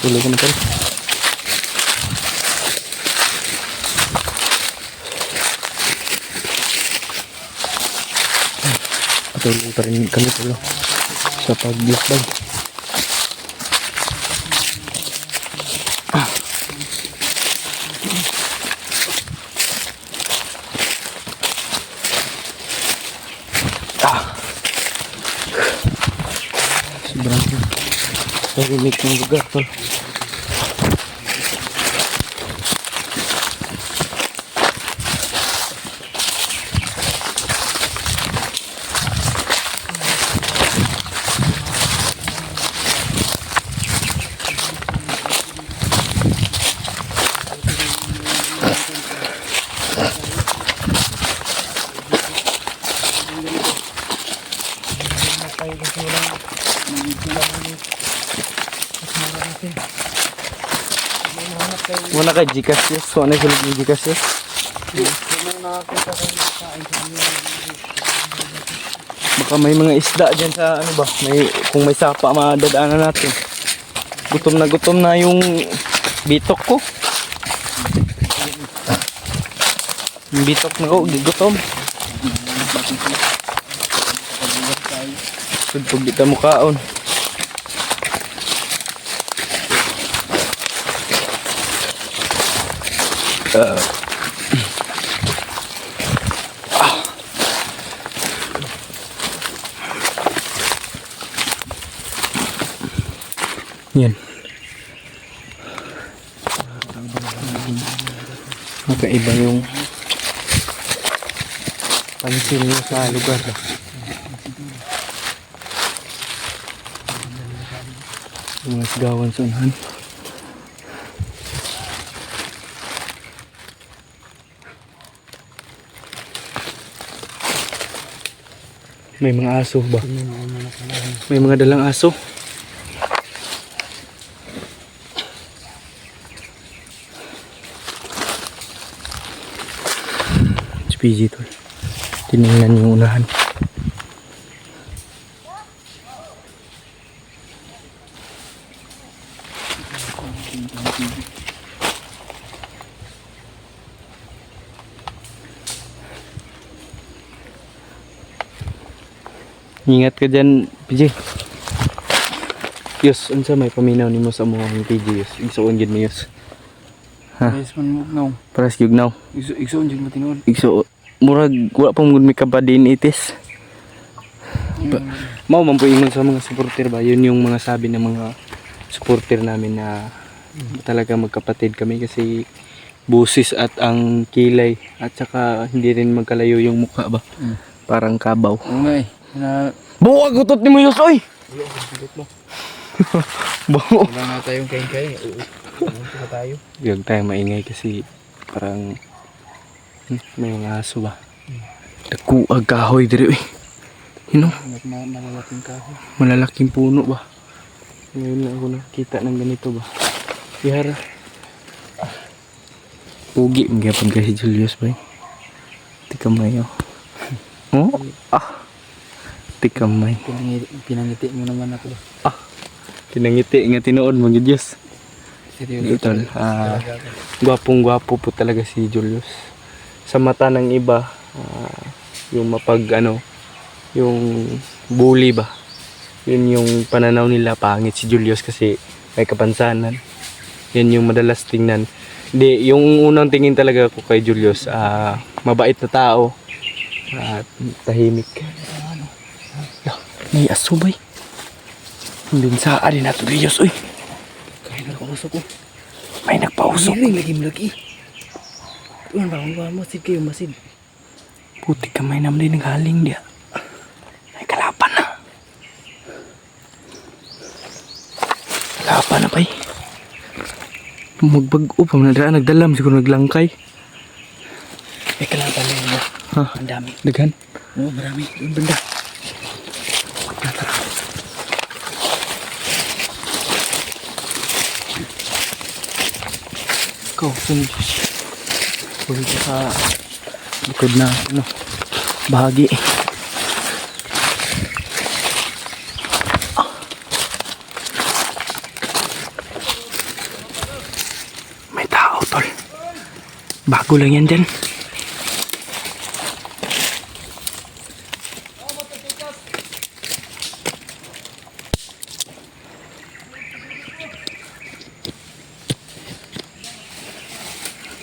Tuloy ko na tol. Patuloy pa rin kami tol sa paglakbay. Sobrang tahimik ng lugar tol. Muna kay Gcash yes. So ano yung sulit ng Gcash yes? Baka may mga isda dyan sa ano ba? Kung may sapa madadaanan natin. Gutom na yung bitok ko. Yung bitok na ko, gutom. Pag di ka mukaon. Yan. Magkaiba yung pansin nyo sa lugar. Mga sigawan sa unahan. May mga aso ba? May mga dalang aso. PG to. Tinignan yung unahan. Ingat ka dyan, PG. Yus, unsa may paminaw ni mo sa mga PG, Yus. Igsuon gid mo, Yus. Ha? Yes, man now. Paras yugnaw. Igsoon jud matingod. Igso, murag wala pang may kabadin itis. Mao man po ingon sa mga supporter ba, yun yung mga sabi ng mga supporter namin na talaga magkapatid kami kasi busis at ang kilay at saka hindi rin magkalayo yung mukha ba. Parang kabaw. Ungay. Na Buwag utot ni mo, Yus, oy. Bawo. wala na tayong kain-kain. Wala tayo. Huwag tayo maingay kasi parang may mga aso ba. Nagkuag kahoy diri eh. You know? Malalaking kahoy. Malalaking puno ba. Ngayon lang ako nakita ng ganito ba. Yara. Pugi magyapon kasi Julius ba. Tikamay oh. Oh? Ah. Tikamay. Pinangiti mo naman ako. Ah. Kinangiti nga tinuod mo Diyos. Seryoso. Ito, gwapong-gwapo po talaga si Julius. Sa mata ng iba, yung yung bully ba? Yun yung pananaw nila, pangit si Julius kasi may kapansanan. Yan yung madalas tingnan. Hindi, yung unang tingin talaga ko kay Julius, mabait na tao. At tahimik. May asubay. Hindi sa arin na ito, Julius, uy. Kaya nagpausok ko. May nagpausok. Lagi lagi. Tuan bang masid kayo masid. Puti kamay naman din naghaling dia. Ay kalapan na. Kalapan na pa eh. Magbag-o pa na nagdalam siguro naglangkay. May kalaban na yun. Ha? Ang dami. Daghan? Oo, marami. Yung banda. Ikaw, sunod. Puli ka sa likod na bahagi. Bago lang yan dyan.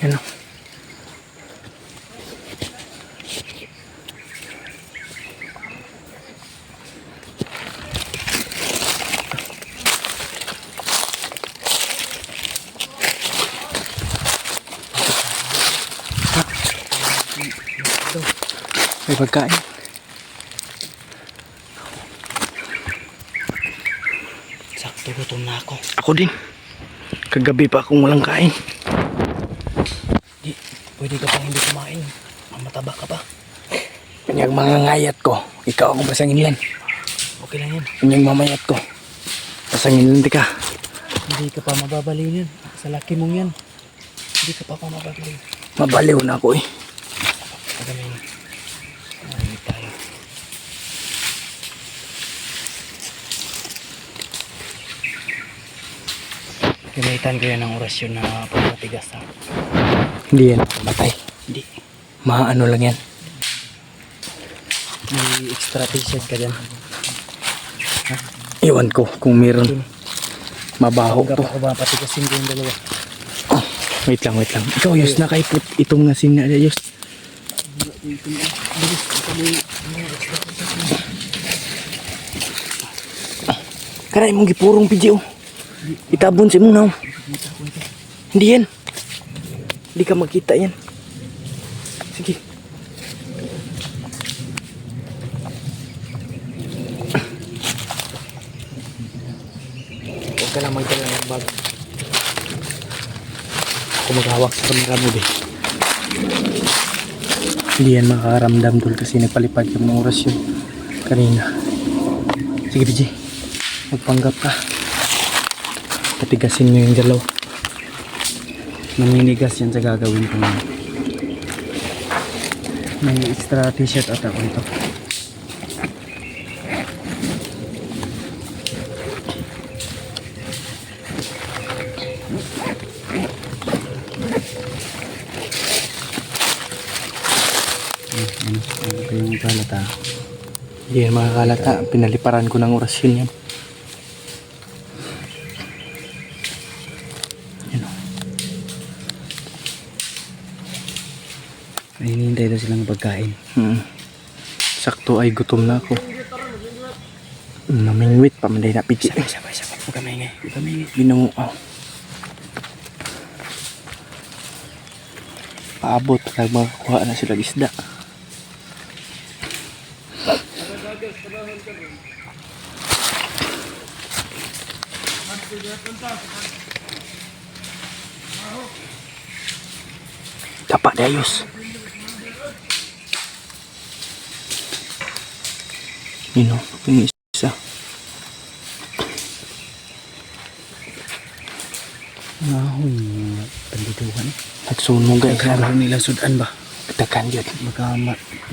Yan o. May pagkain. Sakto gutom na ako. Ako din. Kagabi pa akong walang kain. Di, pwede ka pang hindi kumain. Mataba ka pa. Kanyang mga ngayat ko. Ikaw akong pasangin lang. Okay lang yan. Kanyang mamayat ko. Pasangin lang di ka. Hindi ka pa mababaliw yan. Sa laki mong yan. Hindi ka pa mababaliw. Mabaliw na ako eh. Magaling. Maraming tayo. Gamitan ko yan ng orasyon na pagpatigas ha. Hindi yan matay. Hindi. Maano lang yan. May extra t-shirt ka dyan. Iwan ko kung meron. Mabaho Huwag to. pa ako ba patigasin ko yung dalawa. Oh, wait lang. Ikaw Yus, nakaipot itong nasin na Yus. Karay mong gipurong video. Itabon si muna. Hindi yan. Hindi ka makita yan. Sige. Huwag ka lang magdala ng bag. Ako maghawak sa kamera mo, be. Hindi yan makakaramdam dul kasi nagpalipad yung mga oras yun kanina. Sige, BJ. Magpanggap ka. Patigasin nyo yung dalaw. Maninigas yan sa gagawin ko ngayon. May extra t-shirt ata ko ito. Ito yung kalata. Hindi yan makakalata. Pinaliparan ko ng orasyon yan. Ay, hinihintay daw silang pagkain. Sakto ay gutom na ako. Namingwit pa, manday na pichi. Sabay. Huwag ka maingay. Binuaw. Paabot, nagmakakuha na sila isda. Dapat Dayos. Yun o, yung isa. Nahon yung pandituhan. Nagsunog guys. Nagkaroon nila sudan ba? Takan yun. Baka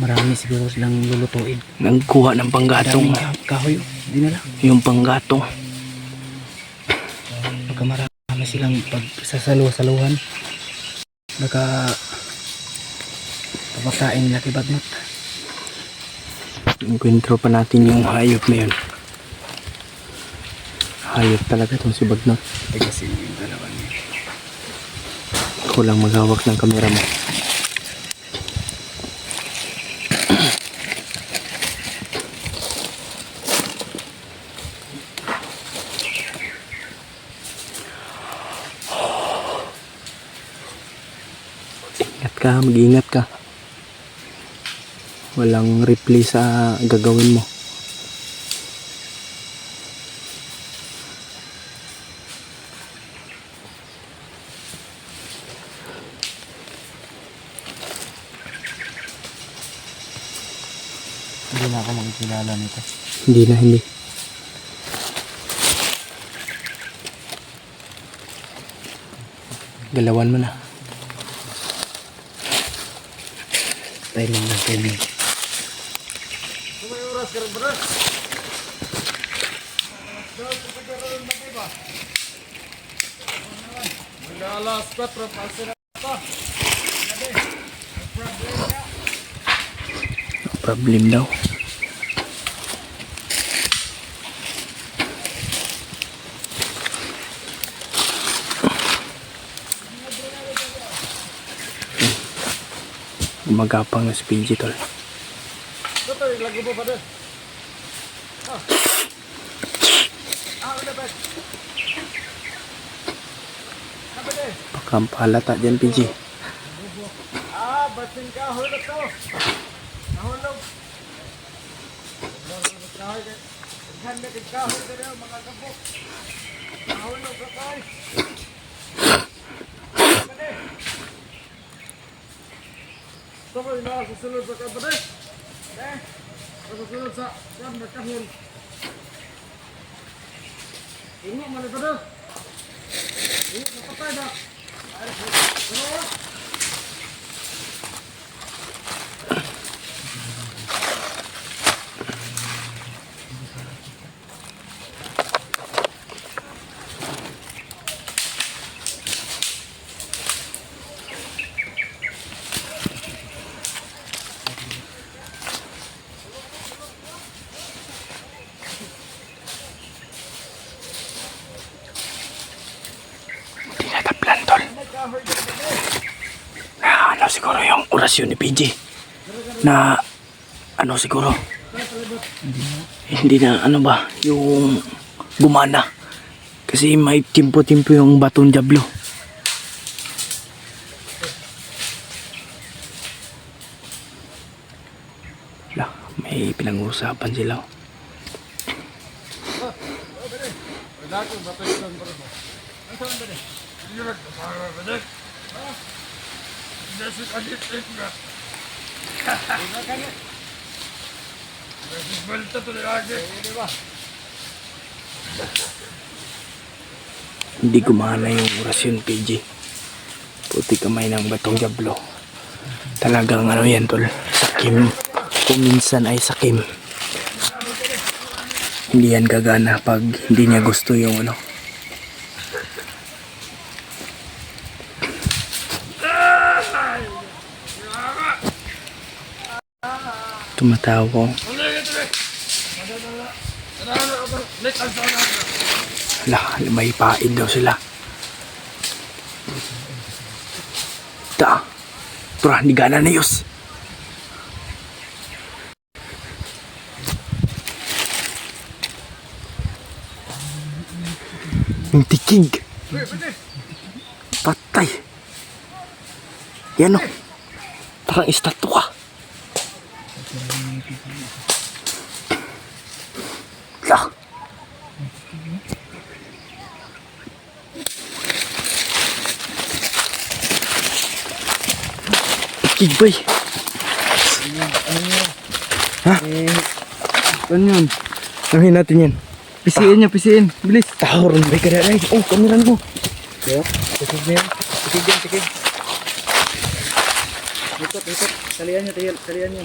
marami siguro silang lulutuin. Nagkuha ng panggatong. Daming kahoy. Hindi na lang. Yung panggatong. Baka marami silang pagsasaluhan. Baka papakain nila kay Bagnot. Encuentro pa natin yung hayop na yun. Hayop talaga itong si Bagnot. Tagasin yung dalawa niya. Ako lang maghawak ng kamera mo. Ingat ka, mag-ingat ka. Walang replay sa gagawin mo. Hindi na ako magkilala nito. Hindi. Galawan mo na. Timing. No problem daw. Gumagapang na si PG tol. Pakampalata dyan PG. Susunod sa kapatid. Susunod sa kahon. Ingo man ito daw. Ingo sa patay na. Tinataplan tol. Na ano siguro yung orasyon ni PG. Na ano siguro. Hindi na ano ba yung gumana. Kasi may timpo-timpo yung batong Diablo. Lah, may pinag-uusapan sila. Hindi gumana yung orasyon PG. Puti kamay ng batong Diablo. Talagang ano yan tol, sakim. Kung minsan ay sakim. Hindi yan gagana pag hindi niya gusto yung ano. Tumatawa ko. Hala, may paid daw sila. Ta. Tura, hindi gana na yus. Yung tikig. Patay. Yan o. Parang estatwa. Lah. Tikig boy. Ha? Ano yun? Nahin natin yan. Pisiin niya, pisiin. Bilis. Tahoron ba ka na? Oh, kameran mo. Kaya, tikig na yan. Tikig yan, tikig. Ikot, ikot. Talian niya, talian niya.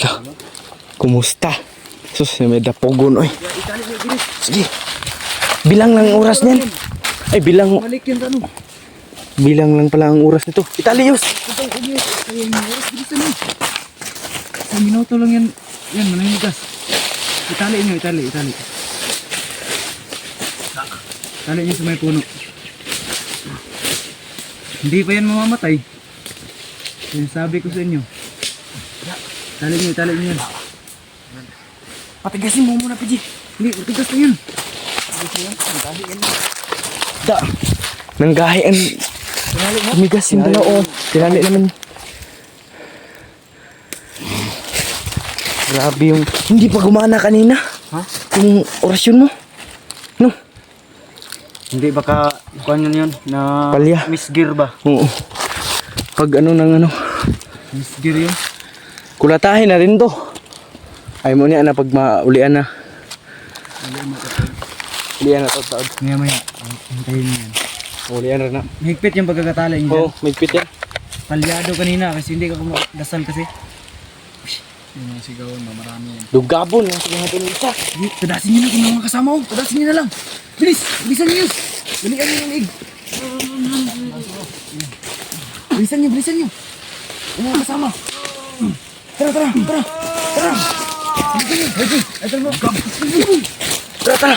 Lah. Kumusta? Sus, may dapogon oy. Itali niya, bilis. Sige. Bilang lang ang oras niyan. Ay, bilang Balik yan, ano? bilang lang pala ang oras nito. Italios. Ito, ulit. Ayun, oras, bilisan mo. Sa minuto lang yan. Yan, manahimigas. Itali niyo, itali. Itali niyo sa may puno. Hindi pa yan mamamatay. Yan sabi ko sa inyo. Itali niyo yan. Patigasin mo muna, PG. Hindi, matigas na yan. Da. Nanggahi ang tumigas yung pala. Oh, tinali naman. Grabe yung... Hindi pa gumana kanina. Ha? Yung orasyon mo. No? Hindi baka kuan yun na Palya. misgear ba? Oo. Pag ano nang ano. Misgear yun. Kulatahin na rin to. Ay mo niya na pag maulian na. Ulian na to taod. Maya maya. Hintayin niyo yan. Ulian na na. Higpit yung pagkakatala yun Oo, dyan. may pit yan. Palyado kanina kasi hindi ka kumadasal kasi. Yung mga sigawan ba, marami yan. Dugabon yung sige natin isa. Hindi, tadasin niyo na kung mga kasama ko. Tadasin niyo na lang. Bilis! Bilisan niyo! Balikan niyo yung ig. bilisan nyo. Yung mga kasama. Tara. Bilisan nyo, Reggie. Tara.